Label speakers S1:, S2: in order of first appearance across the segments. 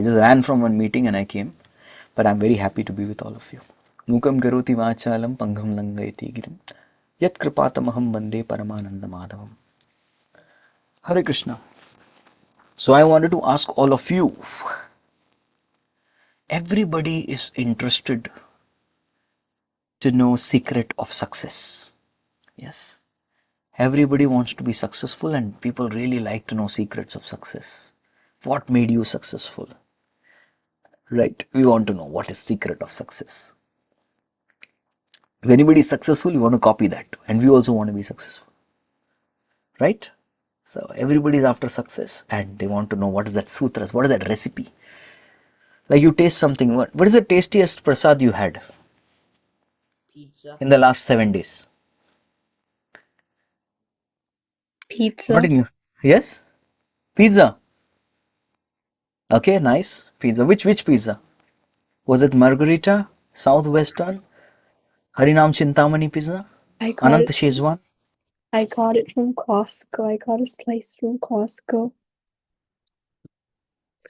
S1: I just ran from one meeting and I came, but I'm very happy to be with all of you. Mukam karoti vachalam pangham langayati girim. Yat kripatamaham bande paramananda madhavam. Hare Krishna. So I wanted to ask all of you. Everybody is interested to know secret of success. Yes. Everybody wants to be successful and people really like to know secrets of success. What made you successful? Right? We want to know what is secret of success. If anybody is successful, you want to copy that. And we also want to be successful. Right? So everybody is after success and they want to know what is that sutras, what is that recipe. Like you taste something. What is the tastiest prasad you had
S2: Pizza.
S1: in the last 7 days? What
S3: Pizza.
S1: did you? Yes? Pizza. Okay, nice. Pizza. Which pizza? Was it Margarita, Southwestern, Harinam Chintamani pizza,
S3: I got
S1: Anant
S3: it.
S1: Shezwan?
S3: I got it from Costco. I got a slice from Costco.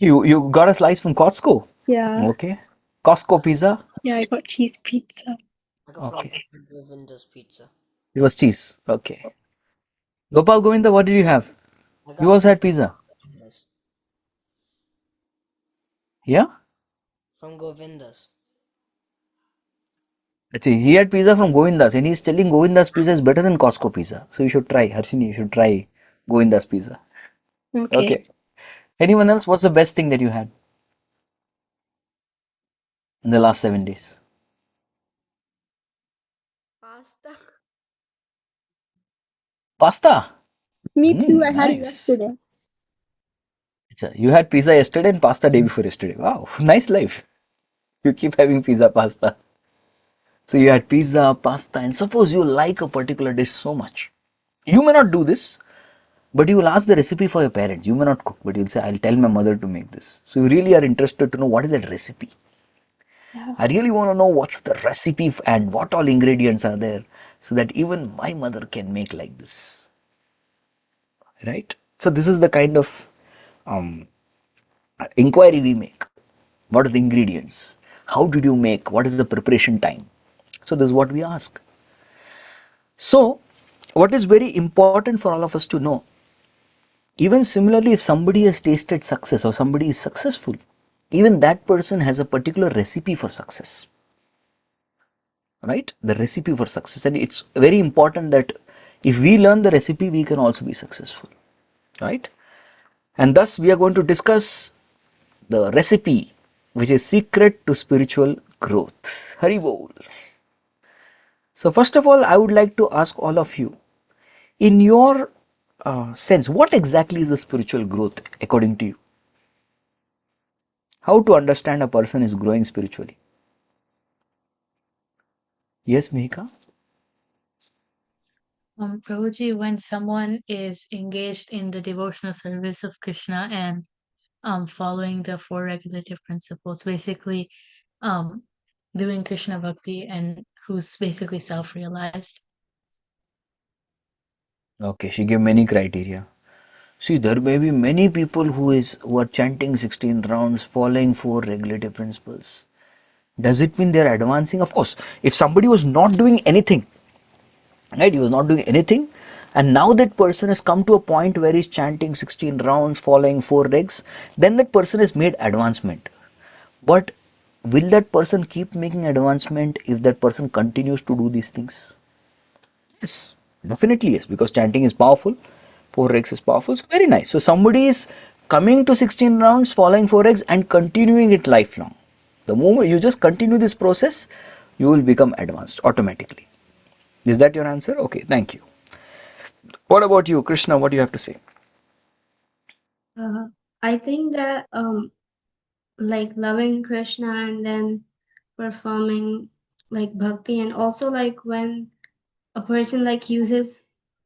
S1: You got a slice from Costco?
S3: Yeah.
S1: Okay. Costco pizza?
S3: Yeah, I got cheese pizza.
S2: I got from
S1: Okay.
S2: Govinda's Pizza.
S1: It was cheese. Okay. Gopal Govinda, what did you have?
S2: I
S1: You
S2: got
S1: also
S2: pizza.
S1: had pizza?
S2: Yes.
S1: Yeah?
S2: From Govinda's.
S1: Actually, he had pizza from Govinda's and he's telling Govinda's pizza is better than Costco pizza. So you should try, Harshini, you should try Govinda's pizza.
S3: Okay.
S1: Okay. Anyone else? What's the best thing that you had in the last 7 days?
S4: Pasta.
S1: Pasta.
S3: Me too. I had it
S1: Nice.
S3: yesterday.
S1: You had pizza yesterday and pasta day before yesterday. Wow, nice life. You keep having pizza, pasta. So you had pizza, pasta, and suppose you like a particular dish so much. You may not do this, but you will ask the recipe for your parents. You may not cook, but you'll say, I'll tell my mother to make this. So you really are interested to know what is that recipe.
S3: Yeah.
S1: I really want to know what's the recipe and what all ingredients are there so that even my mother can make like this. Right? So this is the kind of um, inquiry we make. What are the ingredients? How did you make? What is the preparation time? So this is what we ask. So what is very important for all of us to know, even similarly, if somebody has tasted success or somebody is successful, even that person has a particular recipe for success. Right? The recipe for success. And it's very important that if we learn the recipe, we can also be successful. Right? And thus we are going to discuss the recipe which is secret to spiritual growth. Hari Bol. So first of all, I would like to ask all of you, in your sense, what exactly is the spiritual growth according to you? How to understand a person is growing spiritually? Yes, Mihika?
S5: Prabhuji, when someone is engaged in the devotional service of Krishna and following the four regulative principles, basically um, doing Krishna bhakti, and who's basically self-realized.
S1: Okay, she gave many criteria. See, there may be many people who are chanting 16 rounds, following four regulative principles. Does it mean they are advancing? Of course, if somebody was not doing anything, right, he was not doing anything, and now that person has come to a point where he's chanting 16 rounds, following four regs, then that person has made advancement. But will that person keep making advancement if that person continues to do these things? Yes, definitely yes, because chanting is powerful, 4x is powerful, so very nice. So somebody is coming to 16 rounds, following 4x and continuing it lifelong. The moment you just continue this process, you will become advanced automatically. Is that your answer? Okay, thank you. What about you, Krishna? What do you have to say?
S4: I think that like loving Krishna and then performing like bhakti, and also like when a person like uses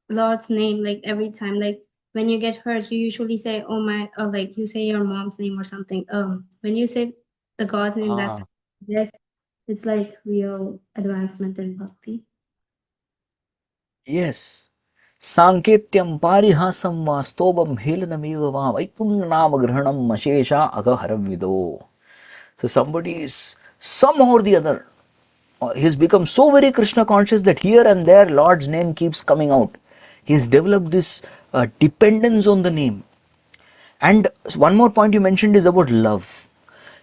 S4: Lord's name like every time, like when you get hurt, you usually say, "Oh my," or like you say your mom's name or something. When you say the God's name, that's
S1: Ah,
S4: that it's like real advancement in bhakti.
S1: yes. Sanketyam parihasam va stobam helanamiva va vaikunnaam grhanam ashesha agaharam vido. So somebody is somehow or the other, he's become so very Krishna conscious that here and there Lord's name keeps coming out. He's developed this dependence on the name. And one more point you mentioned is about love.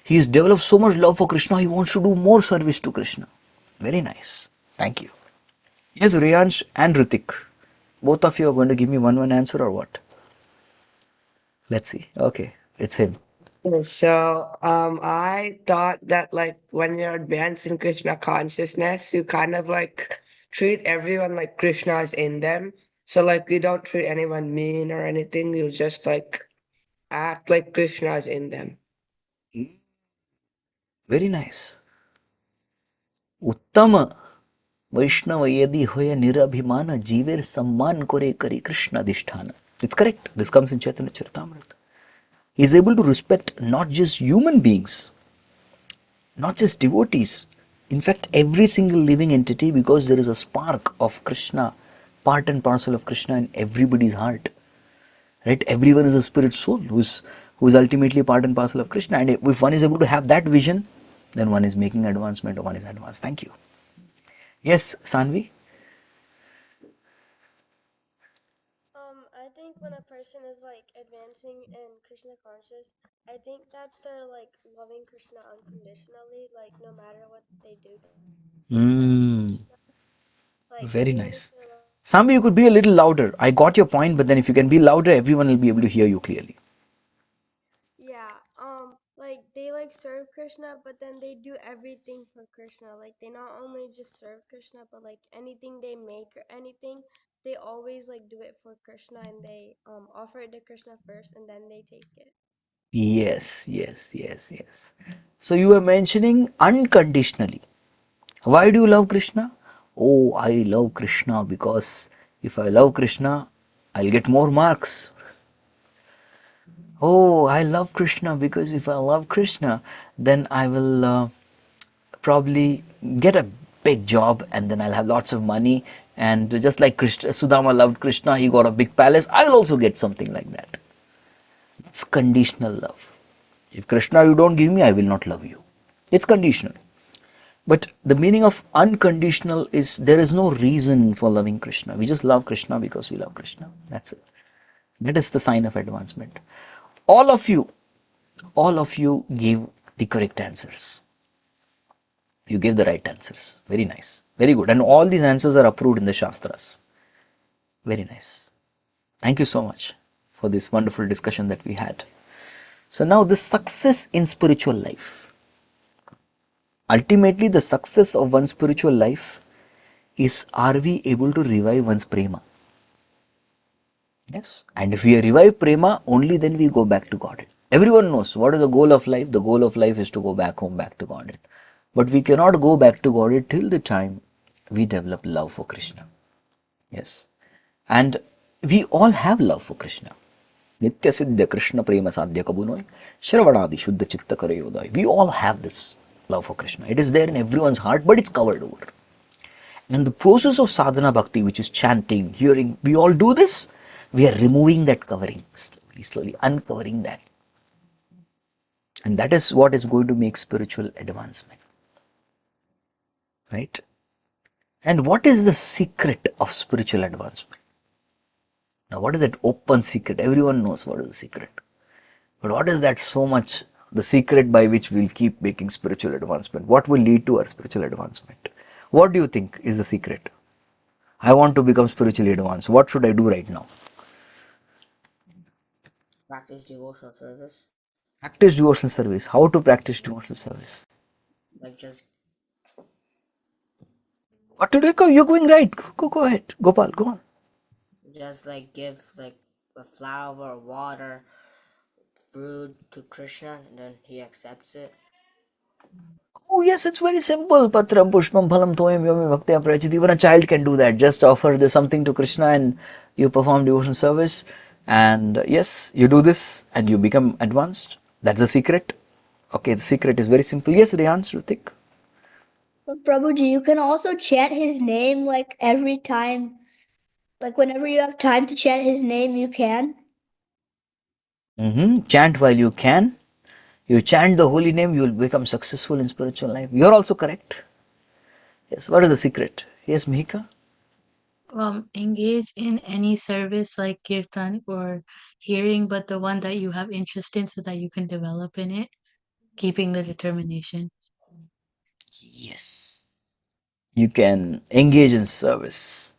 S1: He's developed so much love for Krishna, he wants to do more service to Krishna. Very nice. Thank you. Yes, Riyansh and Ritik. Both of you are going to give me one answer or what? Let's see. Okay, it's him.
S6: So, I thought that like when you're advanced in Krishna consciousness, you kind of like treat everyone like Krishna's in them. So like you don't treat anyone mean or anything. You just like act like Krishna's in them.
S1: Very nice. Uttama Vaishnava yadi hoya nirabhimana jiver samman kore kari Krishna disthana. It's correct. This comes in Chaitanya Charitamrita. He is able to respect not just human beings, not just devotees, in fact, every single living entity, because there is a spark of Krishna, part and parcel of Krishna in everybody's heart. Right? Everyone is a spirit soul who is ultimately part and parcel of Krishna. And if one is able to have that vision, then one is making advancement or one is advanced. Thank you. Yes, Sanvi?
S7: I think when a person is like advancing in Krishna conscious, I think that they're like loving Krishna unconditionally, like no matter what they do, they're loving
S1: Mm,
S7: Krishna. Like
S1: very
S7: even if
S1: nice.
S7: they're like,
S1: Sanvi, you could be a little louder. I got your point, but then if you can be louder, everyone will be able to hear you clearly.
S7: yeah, like they like serve Krishna, but then they do everything for Krishna. Like they not only just serve Krishna, but like anything they make or anything, they always like do it for Krishna and they offer it to Krishna first and then they take it.
S1: Yes, yes, yes, yes. So you were mentioning unconditionally. Why do you love Krishna? Oh, I love Krishna because if I love Krishna, I'll get more marks. Oh, I love Krishna because if I love Krishna, then I will probably get a big job and then I'll have lots of money. And just like Krishna, Sudama loved Krishna, he got a big palace. I'll also get something like that. It's conditional love. If Krishna you don't give me, I will not love you. It's conditional. But the meaning of unconditional is there is no reason for loving Krishna. We just love Krishna because we love Krishna. That's it. That is the sign of advancement. All of you, all of you gave the correct answers. You gave the right answers. Very nice. Very good. And all these answers are approved in the Shastras. Very nice. Thank you so much for this wonderful discussion that we had. So now the success in spiritual life. Ultimately, the success of one's spiritual life is, are we able to revive one's prema? Yes. And if we revive prema, only then we go back to Godhead. Everyone knows what is the goal of life. The goal of life is to go back home, back to Godhead. But we cannot go back to Godhead till the time we develop love for Krishna. Yes. And we all have love for Krishna. Nitya Siddha Krishna Prema Sadhya Kabunoi Shravanadi Shuddha Chitta Karayodai. We all have this love for Krishna. It is there in everyone's heart, but it's covered over. And the process of sadhana bhakti, which is chanting, hearing, we all do this. We are removing that covering, slowly, slowly uncovering that. And that is what is going to make spiritual advancement. Right? And what is the secret of spiritual advancement? Now, what is that open secret? Everyone knows what is the secret. But what is that so much, the secret by which we'll keep making spiritual advancement? What will lead to our spiritual advancement? What do you think is the secret? I want to become spiritually advanced. What should I do right now?
S2: Practice devotional service.
S1: Practice devotional service. How to practice devotional service?
S2: Like just
S1: What to do? You're going right. Go ahead. Gopal, go on.
S2: like give like a flower, water, food to Krishna, and then he accepts it.
S1: Oh, yes, it's very simple. Patram pushpam phalam toyam yomi bhaktya prachit. Even a child can do that. Just offer this something to Krishna and you perform devotional service. And yes, you do this and you become advanced. That's the secret. Okay, the secret is very simple. Yes, Rihan, Srutik.
S3: But Prabhuji, you can also chant his name like every time
S8: Like whenever you have time to chant his name, you can.
S1: Chant while you can. You chant the holy name, you will become successful in spiritual life. You are also correct. Yes. What is the secret? Yes, Mihika?
S5: Engage in any service like kirtan or hearing, but the one that you have interest in so that you can develop in it, keeping the determination.
S1: Yes. You can engage in service.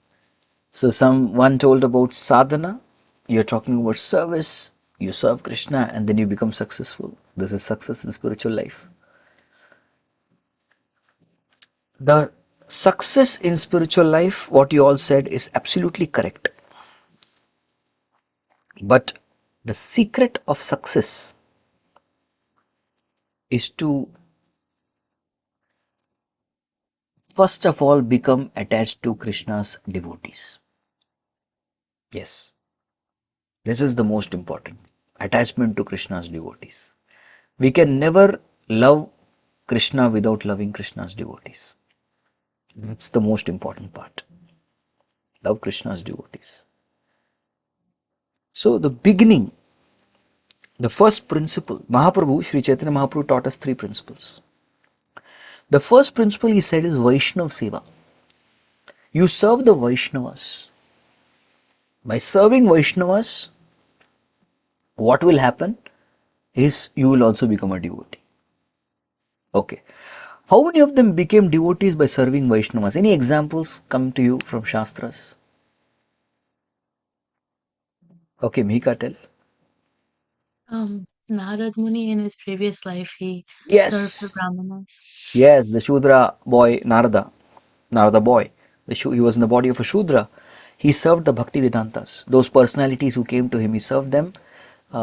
S1: So someone told about sadhana, you're talking about service, you serve Krishna and then you become successful. This is success in spiritual life. The success in spiritual life, what you all said is absolutely correct. But the secret of success is to first of all become attached to Krishna's devotees. Yes, this is the most important. Attachment to Krishna's devotees. We can never love Krishna without loving Krishna's devotees. That's the most important part. Love Krishna's devotees. So the beginning, the first principle, Mahaprabhu, Sri Chaitanya Mahaprabhu taught us three principles. The first principle he said is Vaishnav Seva. You serve the Vaishnavas. By serving Vaishnavas, what will happen is you will also become a devotee. Okay. How many of them became devotees by serving Vaishnavas? Any examples come to you from Shastras? Okay, Mika, tell.
S5: Narad Muni in his previous life, he served the
S1: Yes,
S5: Brahmanas.
S1: yes, the Shudra boy Narada, Narada boy. He was in the body of a Shudra. He served the Bhakti Vedantas. Those personalities who came to him, he served them.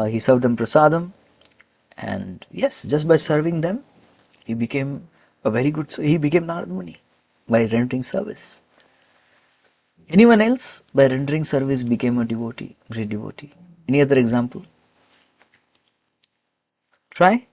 S1: He served them prasadam. And yes, just by serving them, he became a very good, he became Narad Muni by rendering service. Anyone else by rendering service became a devotee, great devotee. Any other example? Try.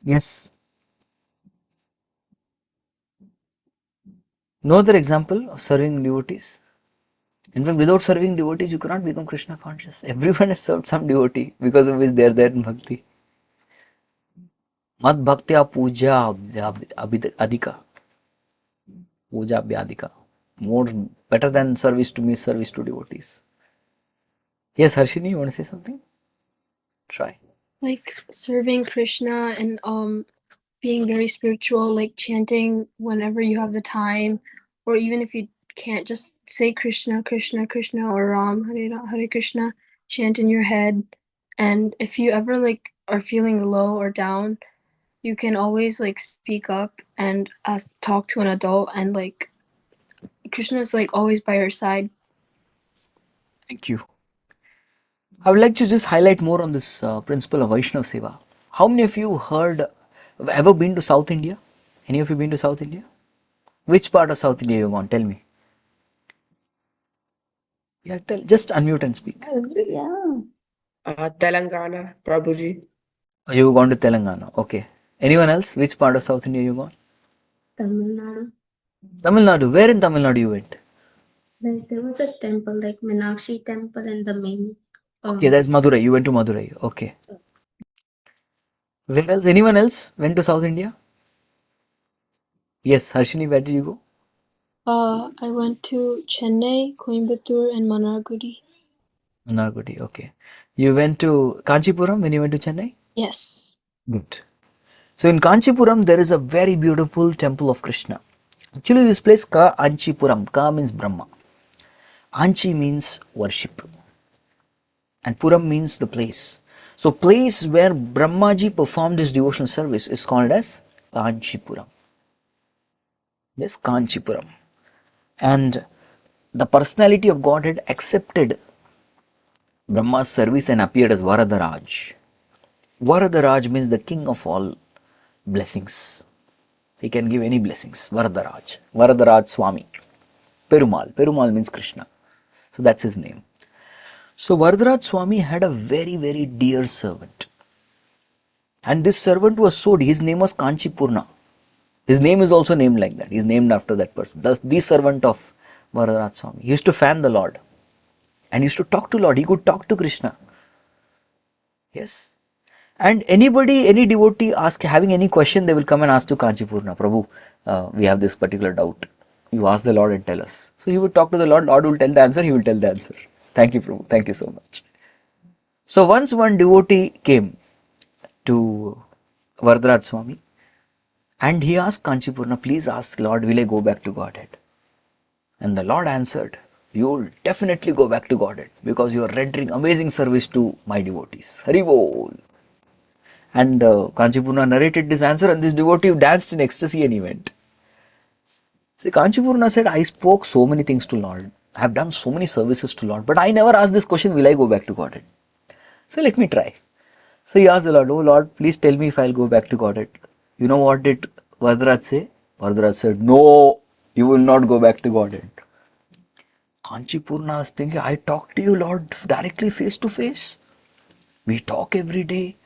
S1: Yes. No other example of serving devotees? In fact, without serving devotees, you cannot become Krishna conscious. Everyone has served some devotee because of which they are there in bhakti. Mad bhaktya puja adhika. Puja abhyadika. More better than service to me, service to devotees. Yes, Harshini, you want to say something? Try.
S3: Like serving Krishna and being very spiritual, like chanting whenever you have the time, or even if you can't, just say Krishna, Krishna, Krishna, or Ram, Hare Ram, Hare Krishna, chant in your head. And if you ever like are feeling low or down, you can always like speak up and talk to an adult, and like Krishna is like always by your side.
S1: Thank you. I would like to just highlight more on this principle of Vaishnav Seva. How many of you ever been to South India? Any of you been to South India? Which part of South India you gone? Tell me. Yeah, tell. Just unmute and speak.
S8: Yeah.
S6: Telangana, Prabhuji.
S1: Oh, you gone to Telangana. Okay. Anyone else? Which part of South India you gone?
S4: Tamil Nadu.
S1: Tamil Nadu. Where in Tamil Nadu you went?
S4: Like there was a temple, like Meenakshi temple in the main.
S1: Okay, that's Madurai. You went to Madurai. Okay. Where else? Anyone else went to South India? Yes, Harshini, where did you go?
S3: I went to Chennai, Coimbatore, and Manargudi.
S1: Manargudi. Okay. You went to Kanchipuram when you went to Chennai?
S3: Yes.
S1: Good. So in Kanchipuram, there is a very beautiful temple of Krishna. Actually, this place Ka Anchipuram. Ka means Brahma. Anchi means worship. And Puram means the place. So place where Brahmaji performed his devotional service is called as Kanchipuram. Yes, Kanchipuram. And the personality of Godhead accepted Brahma's service and appeared as Varadaraj. Varadaraj means the king of all blessings. He can give any blessings. Varadaraj. Varadaraj Swami. Perumal. Perumal means Krishna. So that's his name. So Varadaraj Swami had a very, very dear servant. And this servant was so, his name was Kanchipurna. His name is also named like that. He's named after that person. The servant of Varadaraj Swami. He used to fan the Lord. And he used to talk to Lord. He could talk to Krishna. Yes. And anybody, any devotee having any question, they will come and ask to Kanchipurna, Prabhu, we have this particular doubt. You ask the Lord and tell us. So he would talk to the Lord, Lord will tell the answer, he will tell the answer. Thank you, Prabhu. Thank you so much. So once one devotee came to Varadaraj Swami and he asked Kanchipurna, please ask Lord, will I go back to Godhead? And the Lord answered, you will definitely go back to Godhead because you are rendering amazing service to my devotees. Hari Bol. And Kanchipurna narrated this answer and this devotee danced in ecstasy and he went. See, Kanchipurna said, I spoke so many things to Lord. I have done so many services to Lord, but I never asked this question, will I go back to Godhead? So let me try. So he asked the Lord, oh Lord, please tell me if I'll go back to Godhead. You know what did Varadaraj say? Varadaraj said, no, you will not go back to Godhead. Kanchipurna was thinking, I talk to you, Lord, directly face to face. We talk every day.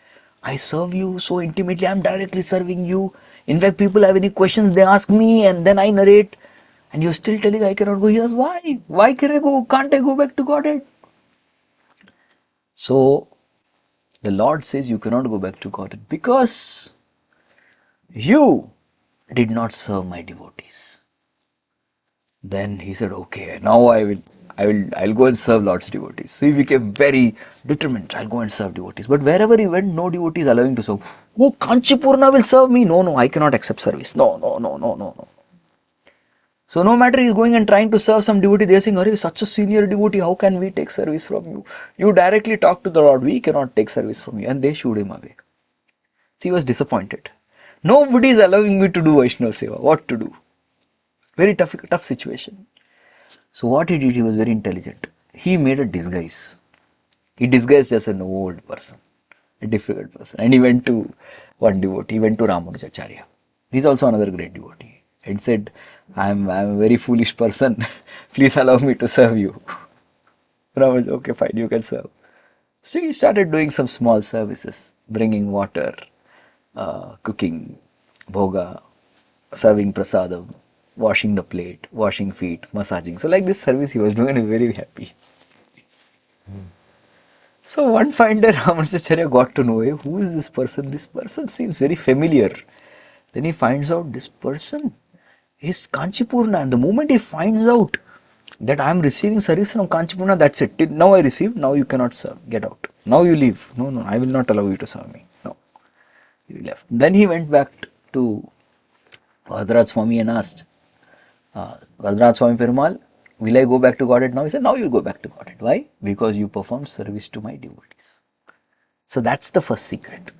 S1: I serve you so intimately. I'm directly serving you. In fact, people have any questions, they ask me and then I narrate. And you're still telling I cannot go. He asks, why? Why can I go? Can't I go back to Godhead? So the Lord says you cannot go back to Godhead because you did not serve my devotees. Then he said, okay, now I'll go and serve Lord's devotees. So he became very determined. I'll go and serve devotees. But wherever he went, no devotees allowing to serve. Oh, Kanchipurna will serve me. No, no, I cannot accept service. No, no, no, no, no, no. So no matter he's going and trying to serve some devotee, they're saying, Are such a senior devotee, how can we take service from you? You directly talk to the Lord, we cannot take service from you. And they shooed him away. So he was disappointed. Nobody is allowing me to do Vaishnava Seva. What to do? Very tough situation. So what he did, he was very intelligent. He made a disguise. He disguised as an old person, a difficult person. And he went to one devotee, he went to Ramanujacharya. He's also another great devotee. And said, I'm a very foolish person. Please allow me to serve you. Ramanuja, okay, fine, you can serve. So he started doing some small services, bringing water, cooking, bhoga, serving prasadam, washing the plate, washing feet, massaging. So like this service he was doing and he was very happy. So one fine day Ramanujacharya got to know, hey, who is this person? This person seems very familiar. Then he finds out this person is Kanchipurna. And the moment he finds out that I am receiving service from Kanchipurna, that's it. Now I received, now you cannot serve. Get out. Now you leave. No, no, I will not allow you to serve me. No. He left. Then he went back to Varadaraj Swami and asked, Varadaraj Swami Perumal, will I go back to Godhead now? He said, now you'll go back to Godhead. Why? Because you performed service to my devotees. So that's the first secret.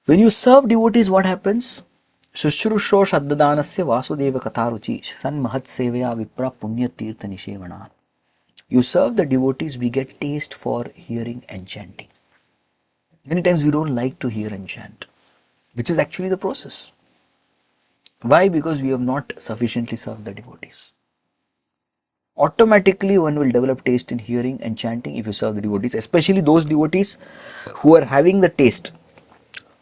S1: When you serve devotees, what happens? Shushrusho Shaddadanasya Vasudeva Katharuchi San Mahat Sevaya Vipra Punya Tirtha Nishevana. You serve the devotees, we get taste for hearing and chanting. Many times we don't like to hear and chant, which is actually the process. Why? Because we have not sufficiently served the devotees. Automatically one will develop taste in hearing and chanting if you serve the devotees, especially those devotees who are having the taste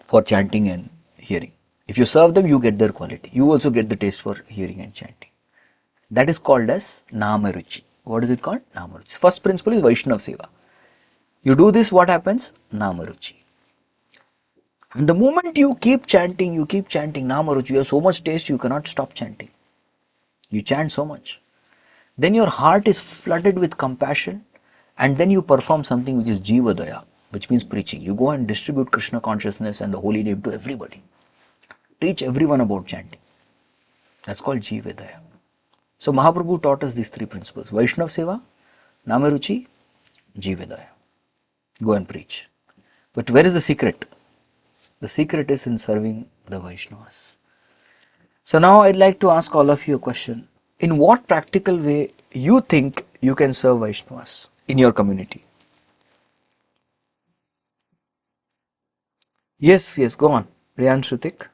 S1: for chanting and hearing. If you serve them, you get their quality. You also get the taste for hearing and chanting. That is called as Namaruchi. What is it called? Namaruchi. First principle is Vaishnava Seva. You do this, what happens? Namaruchi. And the moment you keep chanting Namaruchi, you have so much taste, you cannot stop chanting. You chant so much. Then your heart is flooded with compassion, and then you perform something which is Jiva Daya, which means preaching. You go and distribute Krishna consciousness and the holy name to everybody. Teach everyone about chanting. That's called Jiva Daya. So Mahaprabhu taught us these three principles: Vaishnava Seva, Namaruchi, Jiva Daya. Go and preach. But where is the secret? The secret is in serving the Vaishnavas. So now I'd like to ask all of you a question. In what practical way you think you can serve Vaishnavas in your community? Yes, yes, go on. Riyan Shrutik.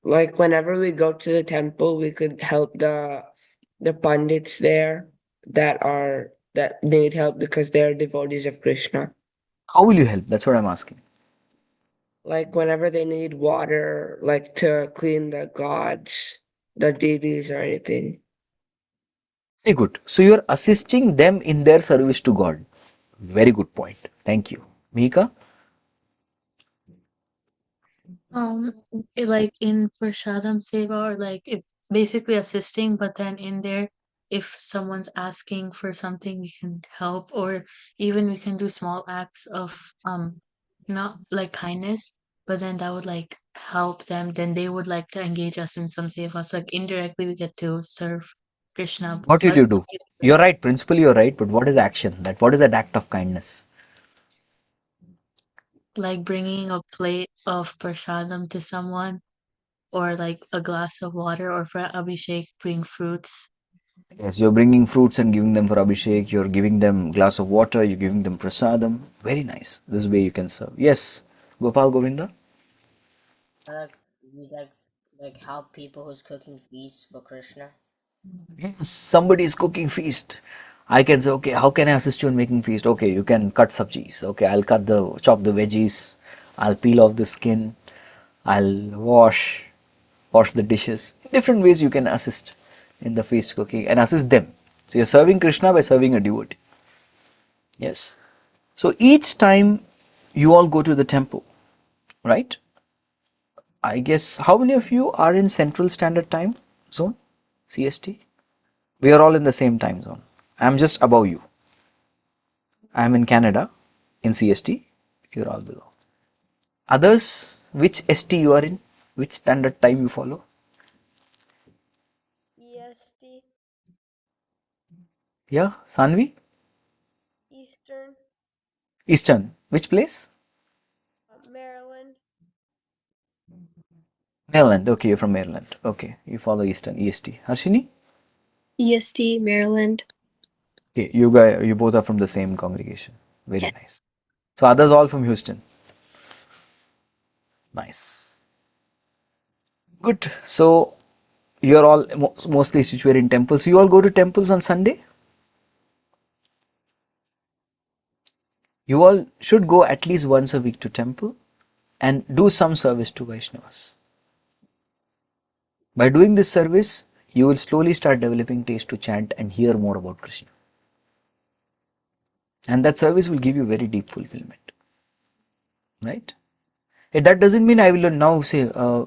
S6: Like whenever we go to the temple, we could help the pandits there that need help because they're devotees of Krishna.
S1: How will you help? That's what I'm asking.
S6: Like whenever they need water, like to clean the gods, the deities or anything.
S1: Very good. So you're assisting them in their service to God. Very good point. Thank you. Mika?
S5: Um, like in Prashadam Seva, or like if basically assisting, but then in there, if someone's asking for something, we can help, or even we can do small acts of not like kindness, but then that would like help them. Then they would like to engage us in some sevas. Like indirectly, we get to serve Krishna,
S1: What will
S5: but
S1: you do? You're right, principally you're right, but what is action? That what is that act of kindness?
S5: like bringing a plate of prashadam to someone, or like a glass of water, or for Abhishek, bring fruits.
S1: Yes, you're bringing fruits and giving them for Abhishek, you're giving them glass of water, you're giving them prasadam. Very nice. This is where you can serve. Yes, Gopal Govinda?
S2: Like we like help people who's cooking feasts for Krishna.
S1: Yes, somebody is cooking feast. I can say, okay, how can I assist you in making feast? Okay, you can cut sabjis. Okay, I'll chop the veggies. I'll peel off the skin. I'll wash the dishes. Different ways you can assist in the feast cooking and assist them. So you're serving Krishna by serving a devotee. Yes. So each time you all go to the temple, right? I guess how many of you are in Central Standard Time Zone, CST? We are all in the same time zone. I'm just above you. I'm in Canada in CST. You're all below. Others, which ST you are in? Which standard time you follow?
S7: EST,
S1: Yeah, Sanvi?
S7: Eastern,
S1: Eastern. Which place?
S7: Maryland.
S1: Maryland. Okay, you're from Maryland. Okay, you follow Eastern, EST. Harshini?
S3: EST, Maryland.
S1: Okay, you both are from the same congregation. Very nice. So others all from Houston. Nice. Good. So you're all mostly situated in temples. You all go to temples on Sunday? You all should go at least once a week to temple and do some service to Vaishnavas. By doing this service, you will slowly start developing taste to chant and hear more about Krishna. And that service will give you very deep fulfillment. Right? That doesn't mean I will now say, how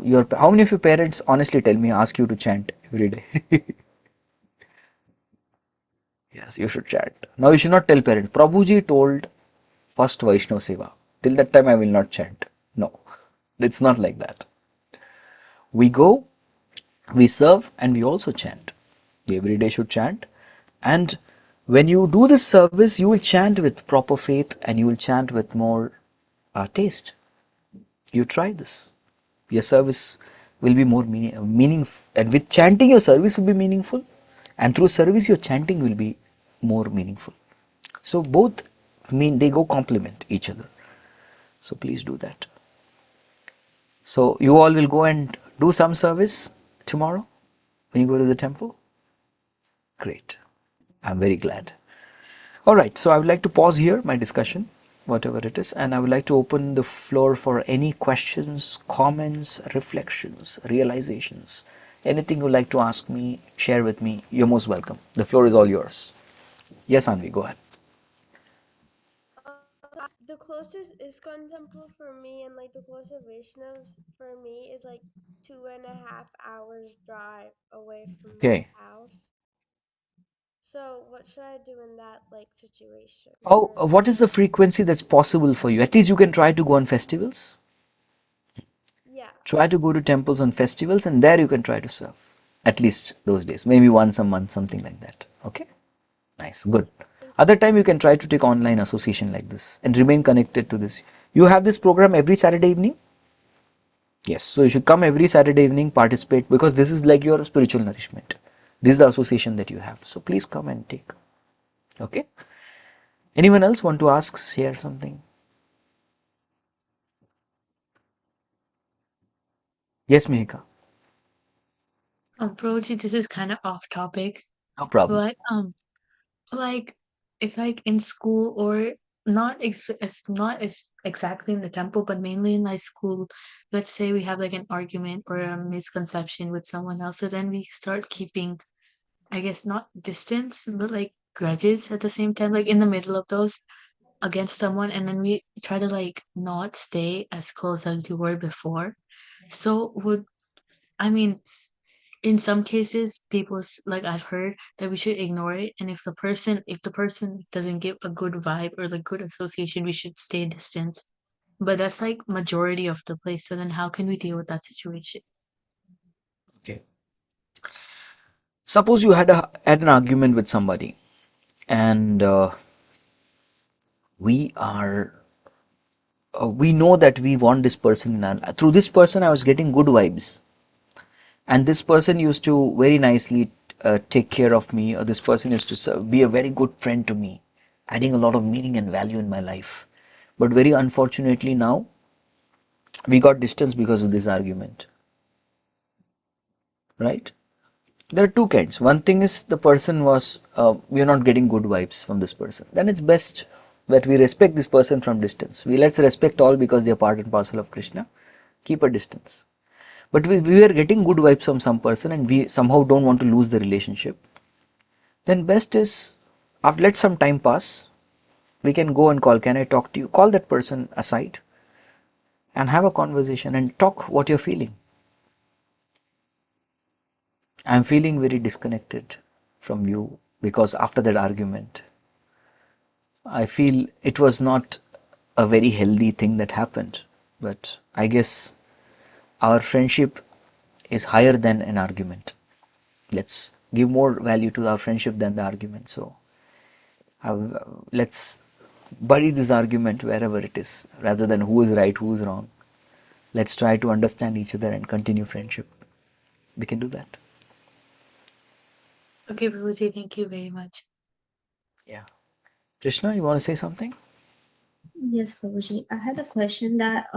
S1: many of your parents honestly tell me, ask you to chant every day? Yes, you should chant. Now you should not tell parents. Prabhuji told first Vaishnav Seva. Till that time I will not chant. No, it's not like that. We go, we serve, and we also chant. You every day should chant. And when you do this service, you will chant with proper faith and you will chant with more taste. You try this. Your service will be more meaningful. And with chanting, your service will be meaningful. And through service, your chanting will be more meaningful. So both mean they go complement each other. So please do that. So you all will go and do some service tomorrow when you go to the temple. Great. I'm very glad. All right, so I would like to pause here my discussion, whatever it is, and I would like to open the floor for any questions, comments, reflections, realizations. Anything you'd like to ask me, share with me, you're most welcome. The floor is all yours. Yes, Anvi, go ahead.
S7: The closest ISKCON temple for me and like the closest Vaishnavs for me is like 2.5 hours drive away from my
S1: Okay.
S7: house. So what should I do in that like situation?
S1: Oh,
S7: Or
S1: what is the frequency that's possible for you? At least you can try to go on festivals.
S7: yeah,
S1: Try to go to temples on festivals, and there you can try to serve. At least those days, maybe once a month, something like that. Okay. Nice, good.
S7: thank
S1: Other
S7: you.
S1: time you can try to take online association like this and remain connected to this. You have this program every Saturday evening? Yes. So you should come every Saturday evening, participate because this is like your spiritual nourishment. This is the association that you have. So please come and take. Okay. Anyone else want to ask, share something? Yes, Mehika.
S5: Prabhuji, this is kind of off topic,
S1: No problem.
S5: but like it's like in school or not it's not as exactly in the temple, but mainly in like school. Let's say we have like an argument or a misconception with someone else, so then we start keeping, I guess, not distance, but like grudges at the same time, like in the middle of those against someone, and then we try to like not stay as close as we were before. So would, I mean, in some cases like I've heard that we should ignore it, and if the person doesn't give a good vibe or like good association, we should stay distance. But that's like majority of the place, so then how can we deal with that situation?
S1: Okay. Suppose you had an argument with somebody, and we are we know that we want this person in our, through this person I was getting good vibes, and this person used to very nicely take care of me, or this person used to be a very good friend to me, adding a lot of meaning and value in my life. But very unfortunately now we got distance because of this argument, right? There are two kinds. One thing is the person was we are not getting good vibes from this person, then it's best that we respect this person from distance. We let's respect all because they are part and parcel of Krishna, keep a distance. But we are getting good vibes from some person and we somehow don't want to lose the relationship, then best is after let some time pass, we can go and call, can I talk to you, call that person aside and have a conversation and talk what you're feeling. I'm feeling very disconnected from you because after that argument I feel it was not a very healthy thing that happened, but I guess our friendship is higher than an argument. Let's give more value to our friendship than the argument. So let's bury this argument wherever it is rather than who is right, who is wrong. Let's try to understand each other and continue friendship. We can do that.
S5: Okay, Prabhuji, thank you very much.
S1: Yeah. Krishna, you want to say something?
S4: Yes, Prabhuji. I had a question that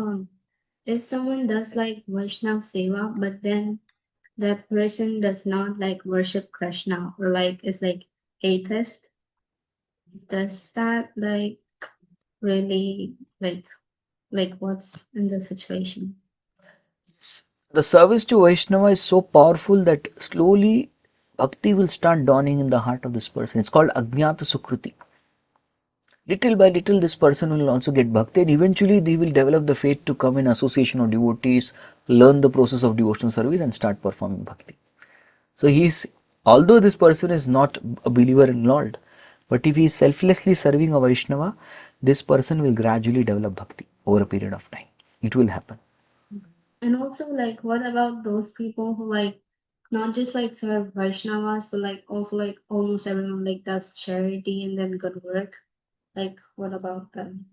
S4: if someone does like Vaishnav Seva, but then that person does not like worship Krishna or like is like atheist, does that really like what's in the situation?
S1: The service to Vaishnava is so powerful that slowly bhakti will start dawning in the heart of this person. It's called Ajnata Sukruti. Little by little, this person will also get bhakti, and eventually, they will develop the faith to come in association of devotees, learn the process of devotional service, and start performing bhakti. So, although this person is not a believer in Lord, but if he is selflessly serving a Vaishnava, this person will gradually develop bhakti over a period of time. It will happen.
S4: And also like what about those people who like not just like serve Vaishnavas, but like also like almost everyone like does charity and then good work? Like what about them?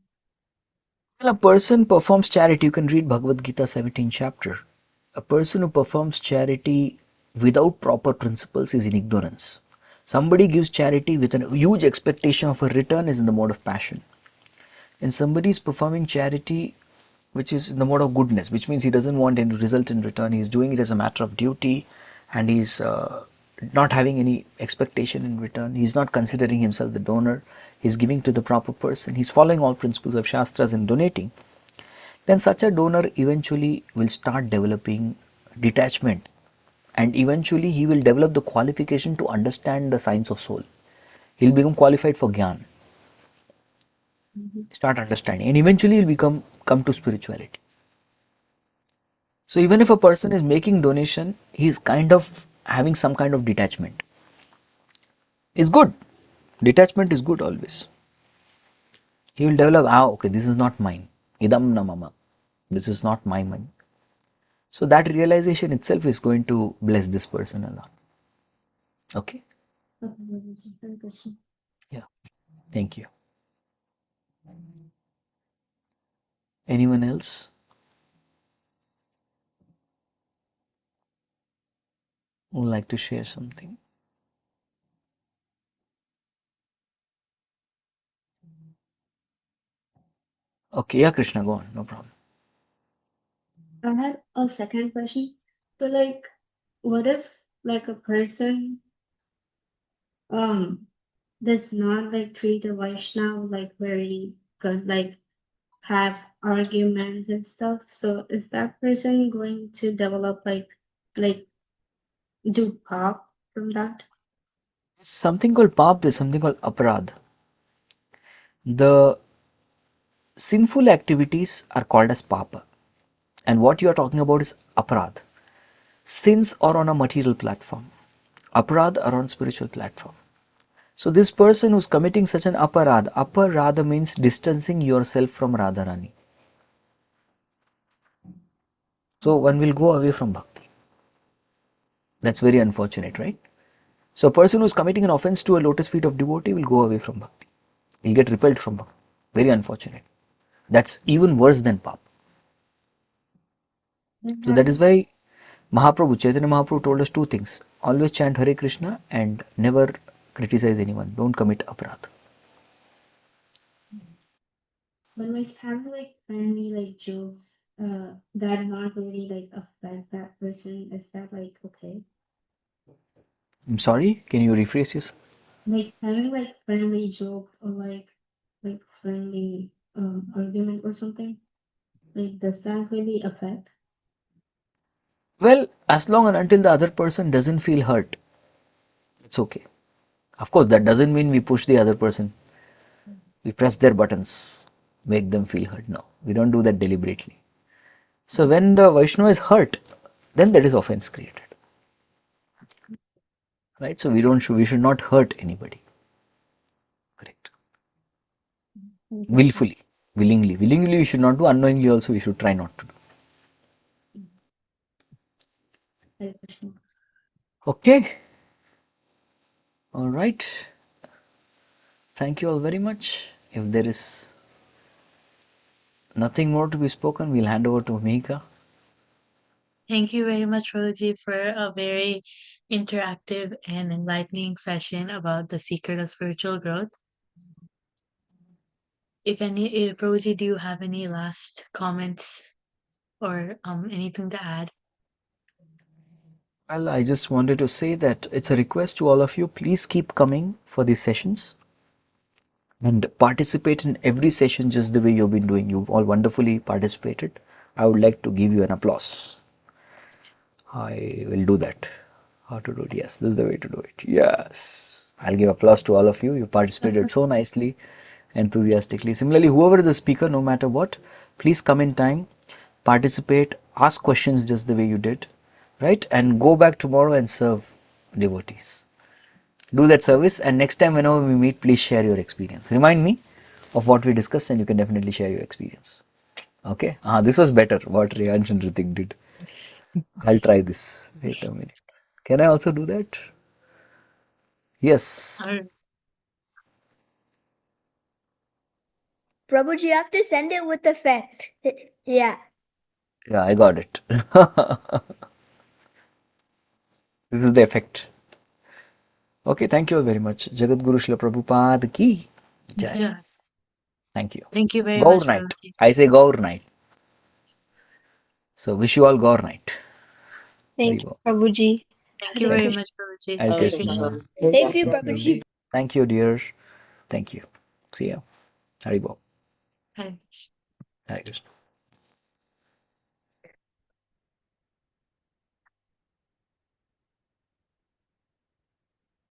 S1: When a person performs charity, you can read Bhagavad Gita 17th chapter. A person who performs charity without proper principles is in ignorance. Somebody gives charity with a huge expectation of a return is in the mode of passion. And somebody is performing charity which is in the mode of goodness, which means he doesn't want any result in return. He's doing it as a matter of duty, and he's not having any expectation in return. He's not considering himself the donor. He's giving to the proper person. He's following all principles of Shastras and donating. Then such a donor eventually will start developing detachment, and eventually he will develop the qualification to understand the science of soul. He'll become qualified for Gyan,
S4: Mhm.
S1: start understanding, and eventually he'll come to spirituality. So even if a person is making donation, he's kind of having some kind of detachment. It's good. Detachment is good always. He will develop, okay, this is not mine. Idam na mama. This is not my money. So that realization itself is going to bless this person a lot. Okay?
S4: Okay, Prabhuji. Thank you.
S1: Yeah. Thank you. Anyone else would like to share something? Okay, yeah, Krishna, go on. No problem.
S4: I had a second question. So like, what if like a person um does not like treat a Vaishnav like very good, like have arguments and stuff. So is that person going to develop like do pop from that?
S1: Something called pap, there's something called aparad. The sinful activities are called as papa. And what you are talking about is aparad. Sins are on a material platform. Aparad are on spiritual platform. So this person who's committing such an aparada means distancing yourself from Radharani. So one will go away from bhakti. That's very unfortunate, right? So a person who's committing an offense to a lotus feet of devotee will go away from bhakti. He'll get repelled from bhakti. Very unfortunate. That's even worse than pap. So that is why Mahaprabhu, Chaitanya Mahaprabhu told us two things. Always chant Hare Krishna and never criticize anyone. Don't commit aparadha.
S4: But like having like friendly like jokes that not really like affect that person, is that like okay?
S1: I'm sorry, can you rephrase yourself?
S4: Like having like friendly jokes or like friendly argument or something, like does that really affect?
S1: Well, as long and until the other person doesn't feel hurt, it's okay. Of course, that doesn't mean we push the other person. We press their buttons, make them feel hurt. No, we don't do that deliberately. So when the Vaishnava is hurt, then there is offense created. Right? So we should not hurt anybody. Correct. Willfully, willingly. Willingly we should not do, unknowingly also we should try not to do.
S4: Hare Krishna.
S1: Okay. All right. Thank you all very much. If there is nothing more to be spoken, we'll hand over to Mika.
S5: Thank you very much, Roji, for a very interactive and enlightening session about the secret of spiritual growth. If Roji, do you have any last comments or anything to add?
S1: Well, I just wanted to say that it's a request to all of you. Please keep coming for these sessions and participate in every session just the way you've been doing. You've all wonderfully participated. I would like to give you an applause. I will do that. How to do it? Yes, this is the way to do it. Yes. I'll give applause to all of you. You participated so nicely, enthusiastically. Similarly, whoever is the speaker, no matter what, please come in time, participate, ask questions just the way you did, right? And go back tomorrow and serve devotees. Do that service, and next time, whenever we meet, please share your experience. Remind me of what we discussed, and you can definitely share your experience. Okay? This was better, what Riyansh and Ritik did. I'll try this. Wait a minute. Can I also do that? Yes.
S5: Or
S8: Prabhuji, you have to send it with effect. Yeah.
S1: Yeah, I got it. This is the effect. Okay, thank you all very much. Jagat Guru Srila Prabhupada ki jai.
S5: ja.
S1: Thank you.
S5: Thank you very
S1: Gaur
S5: much,
S1: night.
S5: Roji.
S1: I say Gaur night. So wish you all Gaur night.
S3: Thank you,
S1: Haribo.
S3: Prabhuji.
S5: Thank you
S3: Hare
S5: very
S3: Krishna.
S5: much, Roji.
S1: Hare
S2: Hare
S5: Hare Krishna.
S1: Krishna.
S2: Krishna.
S8: Thank you,
S1: Thank you.
S8: Prabhuji.
S1: Thank you, dear. Thank you. See ya. Haribo.
S5: Hare
S1: Hare Krishna.